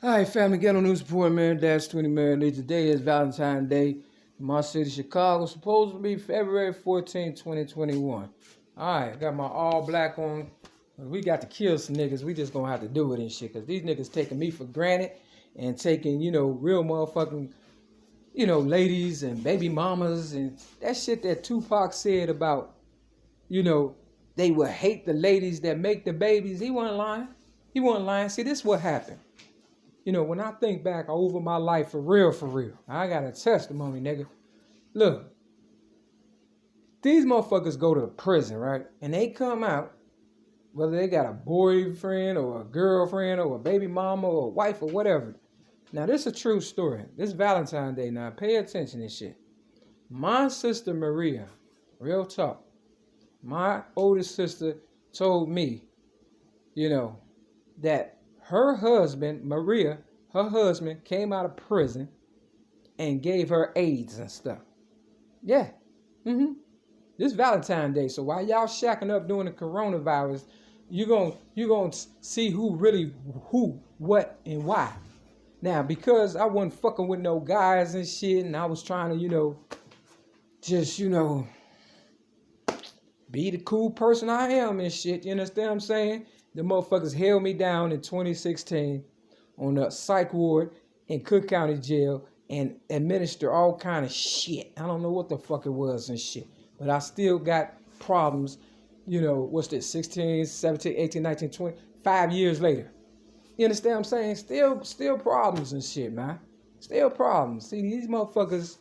All right, family, get on news report, man. Dash 20 man. Today is Valentine's Day in my city, Chicago. Supposed to be February 14, 2021. All right, got my all black on. We got to kill some niggas. We just gonna have to do it and shit. Because these niggas taking me for granted and taking, real motherfucking, ladies and baby mamas and that shit that Tupac said about, they would hate the ladies that make the babies. He wasn't lying. He wasn't lying. See, this is what happened. When I think back over my life for real, I got a testimony, nigga. Look, these motherfuckers go to prison, right? And they come out, whether they got a boyfriend or a girlfriend or a baby mama or a wife or whatever. Now, this is a true story. This is Valentine's Day now. Pay attention to this shit. My sister Maria, real talk, my oldest sister told me, that her husband, Maria, her husband came out of prison and gave her AIDS and stuff. Yeah. This Valentine's Day. So while y'all shacking up during the coronavirus, you gonna see who, what, and why. Now, because I wasn't fucking with no guys and shit, and I was trying to, be the cool person I am and shit. You understand what I'm saying? The motherfuckers held me down in 2016 on the psych ward in Cook County Jail and administered all kind of shit. I don't know what the fuck it was and shit. But I still got problems, what's this, 16, 17, 18, 19, 20, 5 years later. You understand what I'm saying? Still problems and shit, man. Still problems. See, these motherfuckers,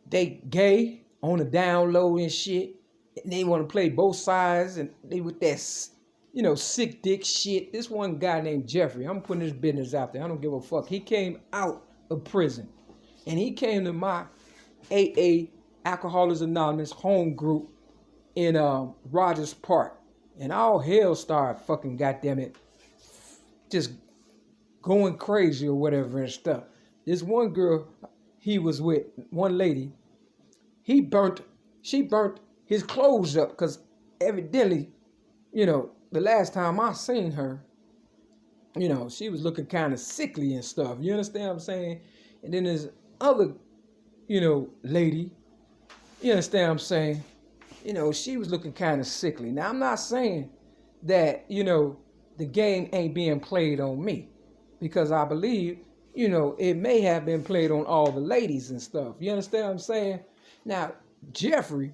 they gay on the down low and shit. And they want to play both sides and they with that, sick dick shit. This one guy named Jeffrey, I'm putting his business out there. I don't give a fuck. He came out of prison and he came to my AA, Alcoholics Anonymous home group in Rogers Park. And all hell started fucking, goddamn it, just going crazy or whatever and stuff. This one girl he was with, one lady, she burnt his clothes up because evidently, the last time I seen her, she was looking kind of sickly and stuff. You understand what I'm saying? And then there's other, lady, you understand what I'm saying? She was looking kind of sickly. Now, I'm not saying that, the game ain't being played on me because I believe, it may have been played on all the ladies and stuff. You understand what I'm saying? Now, Jeffrey,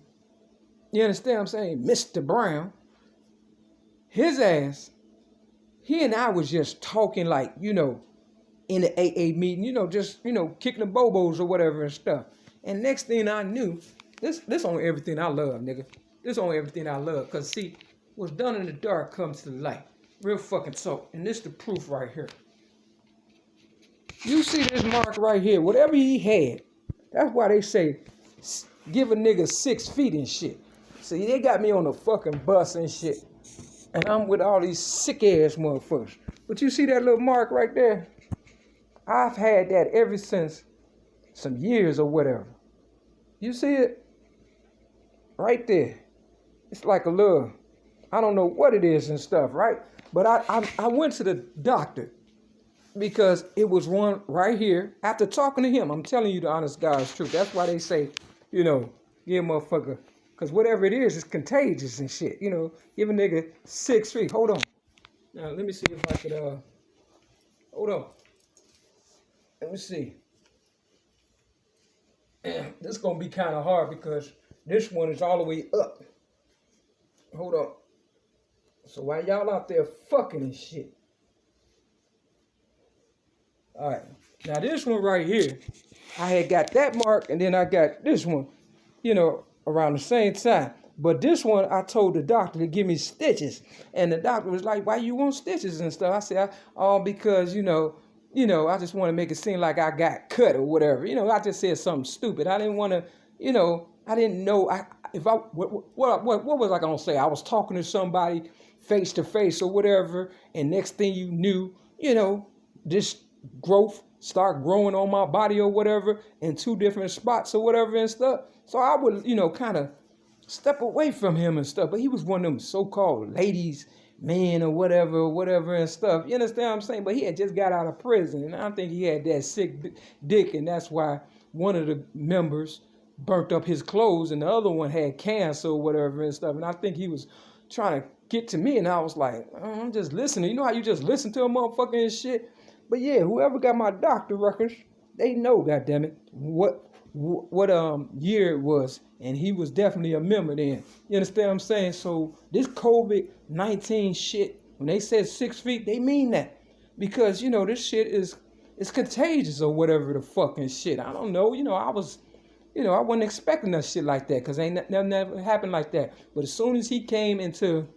you understand what I'm saying? Mr. Brown, his ass, he and I was just talking like, in the AA meeting, just, kicking the bobos or whatever and stuff. And next thing I knew, this on everything I love, nigga. This on everything I love. Because, see, what's done in the dark comes to the light. Real fucking so. And this the proof right here. You see this mark right here. Whatever he had, that's why they say, give a nigga 6 feet and shit. See, they got me on the fucking bus and shit. And I'm with all these sick-ass motherfuckers. But you see that little mark right there? I've had that ever since some years or whatever. You see it? Right there. It's like a little, I don't know what it is and stuff, right? But I went to the doctor because it was one right here. After talking to him, I'm telling you the honest God's truth. That's why they say, give a motherfucker, because whatever it is contagious and shit. Give a nigga 6 feet. Hold on. Now, let me see if I could, hold on. Let me see. This is going to be kind of hard because this one is all the way up. Hold on. So while y'all out there fucking and shit. All right. Now, this one right here, I had got that mark and then I got this one, around the same time. But this one, I told the doctor to give me stitches. And the doctor was like, why you want stitches and stuff? I said, because, I just want to make it seem like I got cut or whatever. I just said something stupid. I didn't want to, I didn't know what was I going to say? I was talking to somebody face to face or whatever. And next thing you knew, this growth start growing on my body or whatever in 2 different spots or whatever and stuff. So I would, kind of step away from him and stuff. But he was one of them so-called ladies man or whatever and stuff. You understand what I'm saying? But he had just got out of prison, and I think he had that sick dick, and that's why one of the members burnt up his clothes, and the other one had cancer or whatever and stuff. And I think he was trying to get to me, and I was like, I'm just listening. You know how you just listen to a motherfucker and shit? But yeah, whoever got my doctor records, they know, goddammit, what year it was, and he was definitely a member then. You understand what I'm saying? So this COVID-19 shit, when they said 6 feet, they mean that, because this shit is contagious or whatever the fucking shit. I don't know. I wasn't expecting that shit like that, because ain't never happened like that. But as soon as he came into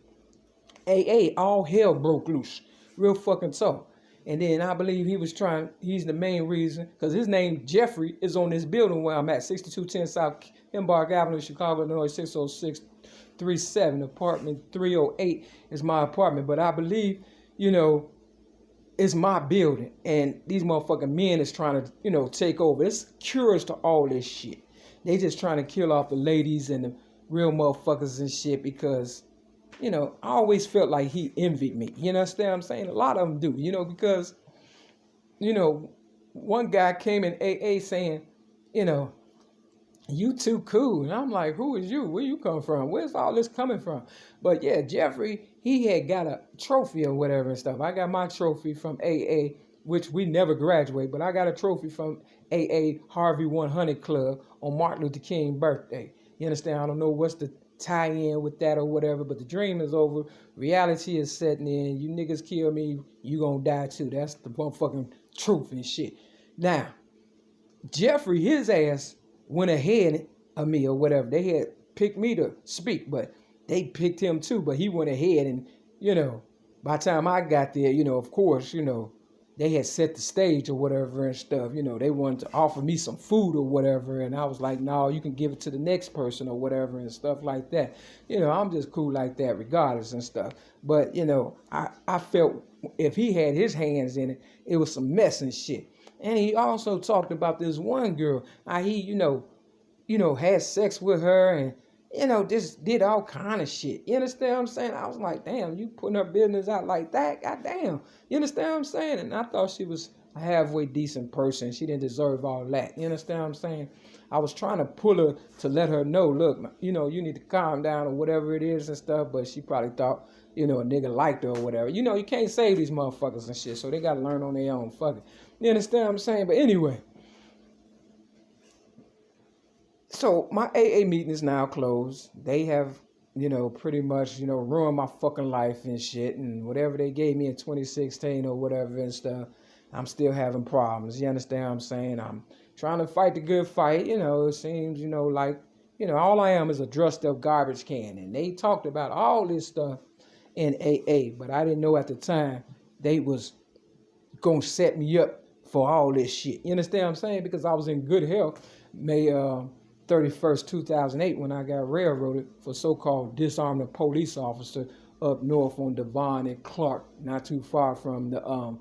AA, all hell broke loose, real fucking tough. And then I believe he's the main reason, because his name, Jeffrey, is on this building where I'm at, 6210 South Embark Avenue, Chicago, Illinois, 60637, apartment 308 is my apartment. But I believe, it's my building, and these motherfucking men is trying to, take over. It's cures to all this shit. They just trying to kill off the ladies and the real motherfuckers and shit, because I always felt like he envied me. You understand what I'm saying? A lot of them do, because, one guy came in AA saying, you too cool. And I'm like, who is you? Where you come from? Where's all this coming from? But yeah, Jeffrey, he had got a trophy or whatever and stuff. I got my trophy from AA, which we never graduate, but I got a trophy from AA Harvey 100 Club on Martin Luther King birthday. You understand? I don't know what's the tie in with that or whatever, but the dream is over. Reality is setting in. You niggas kill me, you gonna die too. That's the motherfucking truth and shit. Now, Jeffrey, his ass went ahead of me or whatever. They had picked me to speak, but they picked him too. But he went ahead, and by the time I got there, of course, they had set the stage or whatever and stuff. They wanted to offer me some food or whatever. And I was like, no, you can give it to the next person or whatever and stuff like that. I'm just cool like that regardless and stuff. But, I felt if he had his hands in it, it was some mess and shit. And he also talked about this one girl. How he, had sex with her and, just did all kind of shit. You understand what I'm saying? I was like, damn, you putting her business out like that? God damn. You understand what I'm saying? And I thought she was a halfway decent person. She didn't deserve all that. You understand what I'm saying? I was trying to pull her to let her know, look, you need to calm down or whatever it is and stuff. But she probably thought, a nigga liked her or whatever. You can't save these motherfuckers and shit. So they got to learn on their own. Fuck it. You understand what I'm saying? But anyway. So my AA meeting is now closed. They have, pretty much, ruined my fucking life and shit. And whatever they gave me in 2016 or whatever and stuff, I'm still having problems. You understand what I'm saying? I'm trying to fight the good fight. It seems, like, all I am is a dressed up garbage can. And they talked about all this stuff in AA. But I didn't know at the time they was going to set me up for all this shit. You understand what I'm saying? Because I was in good health. May 31st, 2008, when I got railroaded for so-called disarming a police officer up north on Devon and Clark, not too far from the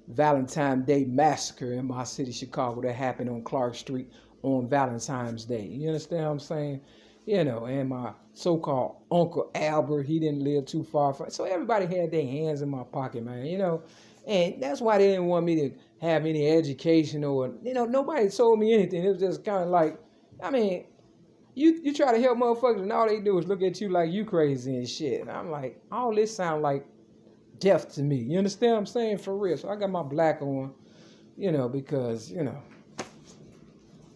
Valentine's Day massacre in my city, Chicago, that happened on Clark Street on Valentine's Day. You understand what I'm saying? And my so-called Uncle Albert, he didn't live too far from. So everybody had their hands in my pocket, man, And that's why they didn't want me to have any education or, nobody told me anything. It was just kind of like, you try to help motherfuckers and all they do is look at you like you crazy and shit. And I'm like, all this sound like death to me. You understand what I'm saying? For real. So I got my black on, because,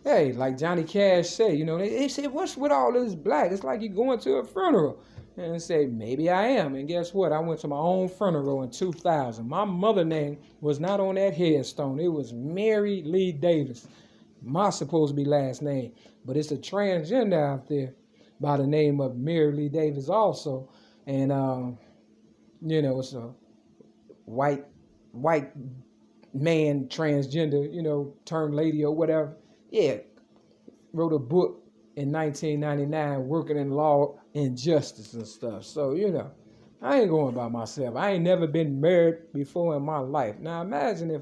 hey, like Johnny Cash said, they said, what's with all this black? It's like you're going to a funeral. And I say, maybe I am. And guess what? I went to my own funeral in 2000. My mother's name was not on that headstone. It was Mary Lee Davis. My supposed to be last name. But it's a transgender out there by the name of Mary Lee Davis also. And, it's a white man transgender, turned lady or whatever. Yeah, wrote a book in 1999 working in law and justice and stuff. So, I ain't going by myself. I ain't never been married before in my life. Now, imagine if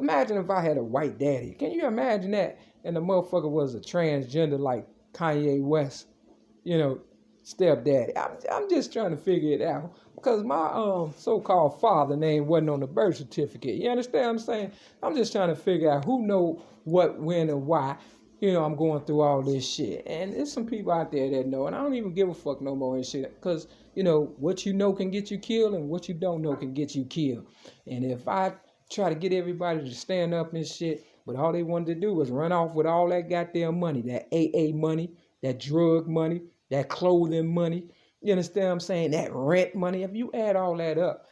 imagine if I had a white daddy. Can you imagine that? And the motherfucker was a transgender like Kanye West, stepdaddy. I'm just trying to figure it out because my so-called father name wasn't on the birth certificate. You understand what I'm saying? I'm just trying to figure out who know what, when, and why. I'm going through all this shit. And there's some people out there that know, and I don't even give a fuck no more and shit. Because, what you know can get you killed, and what you don't know can get you killed. And if I try to get everybody to stand up and shit, but all they wanted to do was run off with all that goddamn money, that AA money, that drug money, that clothing money, you understand what I'm saying? That rent money. If you add all that up,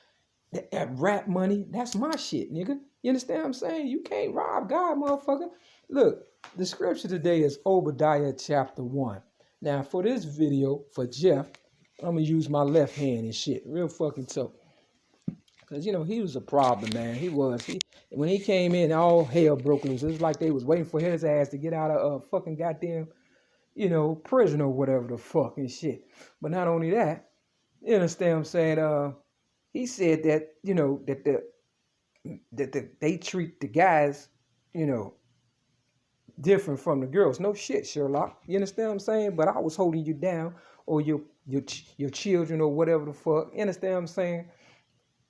that rap money, that's my shit, nigga. You understand what I'm saying? You can't rob God, motherfucker. Look, the scripture today is Obadiah chapter 1. Now, for this video, for Jeff, I'm going to use my left hand and shit. Real fucking tough. Because, he was a problem, man. He was. When he came in, all hell broke loose. It was like they was waiting for his ass to get out of fucking goddamn, prison or whatever the fuck and shit. But not only that, you understand what I'm saying? He said that, that they treat the guys, different from the girls. No shit, Sherlock. You understand what I'm saying? But I was holding you down, or your children, or whatever the fuck. You understand what I'm saying?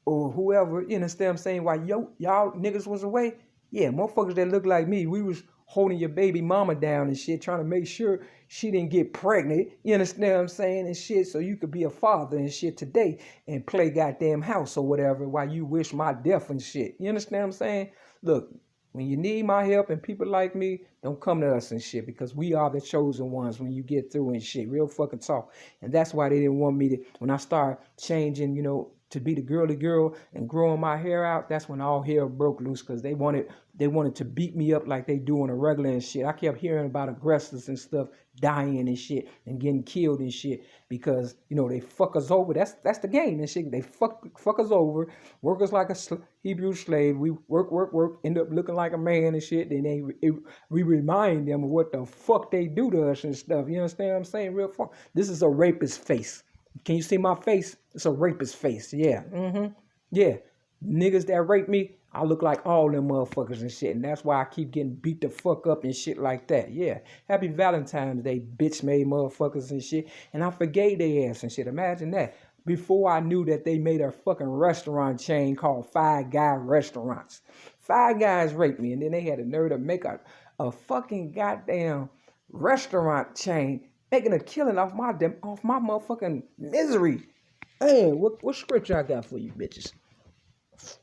Or whoever. You understand what I'm saying? While y'all niggas was away, yeah, motherfuckers that look like me, we was holding your baby mama down and shit, trying to make sure she didn't get pregnant. You understand what I'm saying? And shit, so you could be a father and shit today and play goddamn house or whatever while you wish my death and shit. You understand what I'm saying? Look, when you need my help and people like me, don't come to us and shit, because we are the chosen ones when you get through and shit. Real fucking talk. And that's why they didn't want me to, when I start changing, to be the girly girl and growing my hair out, that's when all hell broke loose, because they wanted to beat me up like they do on a regular and shit. I kept hearing about aggressors and stuff dying and shit and getting killed and shit because, they fuck us over. That's the game and shit. They fuck us over, work us like a Hebrew slave. We work, end up looking like a man and shit. Then we remind them of what the fuck they do to us and stuff. You understand what I'm saying? Real fuck. This is a rapist face. Can you see my face? It's a rapist face. Yeah. Yeah. Niggas that rape me, I look like all them motherfuckers and shit. And that's why I keep getting beat the fuck up and shit like that. Yeah. Happy Valentine's Day, bitch made motherfuckers and shit. And I forgave their ass and shit. Imagine that. Before I knew that they made a fucking restaurant chain called Five Guy Restaurants. Five Guys raped me, and then they had the nerve to make a fucking goddamn restaurant chain, making a killing off my motherfucking misery. Hey, what scripture I got for you bitches?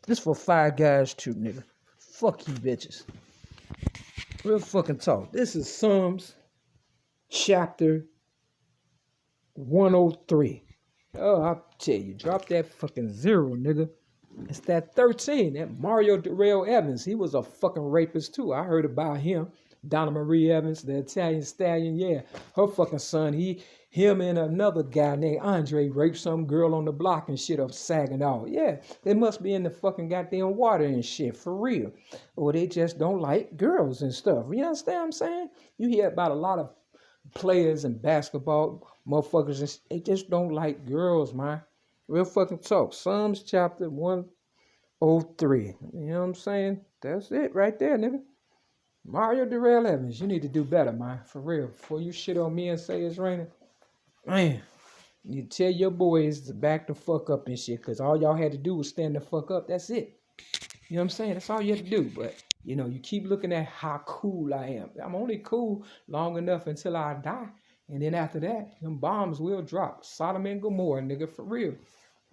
This for Five Guys too, nigga. Fuck you bitches. Real fucking talk. This is Psalms chapter 103. Oh, I tell you, drop that fucking 0, nigga. It's that 13, that Mario Darrell Evans. He was a fucking rapist too. I heard about him. Donna Marie Evans, the Italian stallion, yeah. Her fucking son, him and another guy named Andre raped some girl on the block and shit up Saginaw. Yeah, they must be in the fucking goddamn water and shit, for real. Or they just don't like girls and stuff. You understand what I'm saying? You hear about a lot of players in basketball, motherfuckers, and they just don't like girls, man. Real fucking talk. Psalms chapter 103. You know what I'm saying? That's it right there, nigga. Mario Darrell Evans, you need to do better, man. For real. Before you shit on me and say it's raining, man, you tell your boys to back the fuck up and shit, because all y'all had to do was stand the fuck up. That's it. You know what I'm saying? That's all you have to do. But, you keep looking at how cool I am. I'm only cool long enough until I die. And then after that, them bombs will drop. Sodom and Gomorrah, nigga, for real.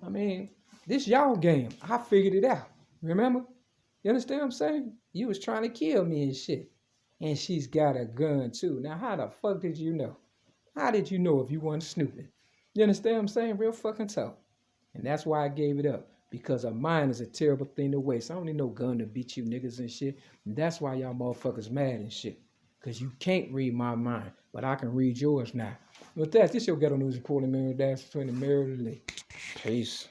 I mean, this y'all game. I figured it out. Remember? You understand what I'm saying? You was trying to kill me and shit. And she's got a gun too. Now, how the fuck did you know? How did you know if you weren't snooping? You understand what I'm saying? Real fucking tough. And that's why I gave it up. Because a mind is a terrible thing to waste. I don't need no gun to beat you niggas and shit. And that's why y'all motherfuckers mad and shit. Because you can't read my mind. But I can read yours now. With that, this your Ghetto News reporting, Mary Dash, 20 Mary Lee. Peace.